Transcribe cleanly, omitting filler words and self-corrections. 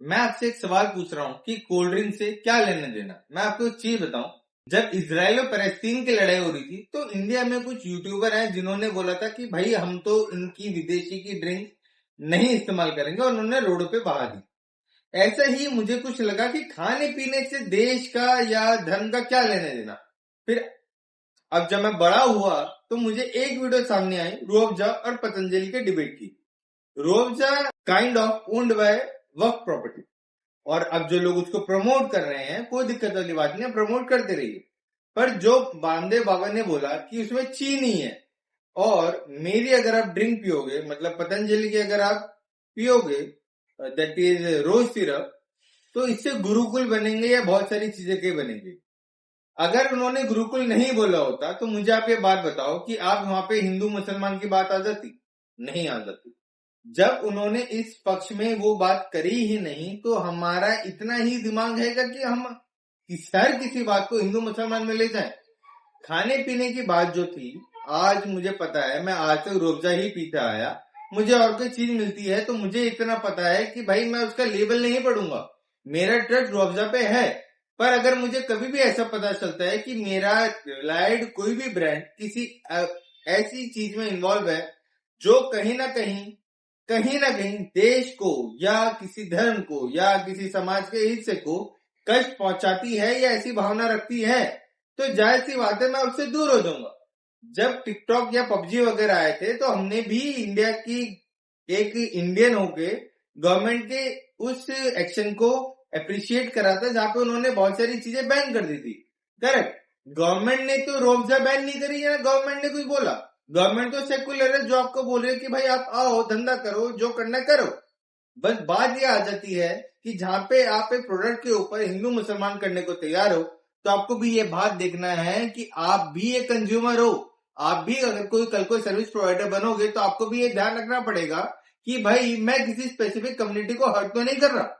मैं आपसे एक सवाल पूछ रहा हूँ कि कोल्ड ड्रिंक से क्या लेने देना। मैं आपको एक चीज बताऊं, जब इजराइल और पैलेस्टीन की लड़ाई हो रही थी तो इंडिया में कुछ यूट्यूबर हैं जिन्होंने बोला था कि भाई हम तो इनकी विदेशी की ड्रिंक नहीं इस्तेमाल करेंगे, और उन्होंने रोड पे बहा दी। ऐसा ही मुझे कुछ लगा कि खाने पीने से देश का या धर्म का क्या लेने देना। फिर अब जब मैं बड़ा हुआ तो मुझे एक वीडियो सामने आई रूह अफ़ज़ा और पतंजलि के डिबेट की। Rooh Afza kind of owned by Waqf property, और अब जो लोग उसको प्रमोट कर रहे हैं, कोई दिक्कत वाली बात नहीं है, प्रमोट करते रहिए। पर जो बामदेव बाबा ने बोला कि उसमें चीनी है, और मेरी अगर आप ड्रिंक पियोगे, मतलब पतंजलि की अगर आप पियोगे, दैट इज रोज सिरप, तो इससे गुरुकुल बनेंगे या बहुत सारी चीजें के बनेंगे। अगर उन्होंने गुरुकुल नहीं बोला होता तो मुझे आप ये बात बताओ कि आप वहां पे हिंदू मुसलमान की बात आ जाती? नहीं आ जाती। जब उन्होंने इस पक्ष में वो बात करी ही नहीं, तो हमारा इतना ही दिमाग है कि हम हर किसी बात को हिंदू मुसलमान में ले जाएं। खाने पीने की बात जो थी, आज मुझे पता है, मैं आज तक रूह अफ़ज़ा ही पीता आया। मुझे और कोई चीज मिलती है तो मुझे इतना पता है कि भाई मैं उसका लेबल नहीं पढ़ूंगा, मेरा ट्रस्ट रूह अफ़ज़ा पे है। पर अगर मुझे कभी भी ऐसा पता चलता है कि मेरा रिलायड कोई भी ब्रांड किसी ऐसी चीज में इन्वॉल्व है जो कहीं ना कहीं देश को या किसी धर्म को या किसी समाज के हिस्से को कष्ट पहुंचाती है या ऐसी भावना रखती है, तो जाहिर सी बात है मैं उससे दूर हो जाऊंगा। जब टिकटॉक या पबजी वगैरह आए थे तो हमने भी इंडिया की एक इंडियन होके गवर्नमेंट के उस एक्शन को अप्रिशिएट करा था, जहां पे उन्होंने बहुत सारी चीजें बैन कर दी थी। करेक्ट। गवर्नमेंट ने तो रूह अफ़ज़ा बैन नहीं करी है, गवर्नमेंट ने कुछ बोला। गवर्नमेंट तो सेकुलर है, जो आपको बोल रही है कि भाई आप आओ, धंधा करो, जो करना करो। बस बात ये आ जाती है कि जहां पे आप एक प्रोडक्ट के ऊपर हिंदू मुसलमान करने को तैयार हो, तो आपको भी ये बात देखना है कि आप भी एक कंज्यूमर हो। आप भी अगर कल कोई सर्विस प्रोवाइडर बनोगे तो आपको भी ये ध्यान रखना पड़ेगा कि भाई मैं किसी स्पेसिफिक कम्युनिटी को हर्ट तो नहीं कर रहा।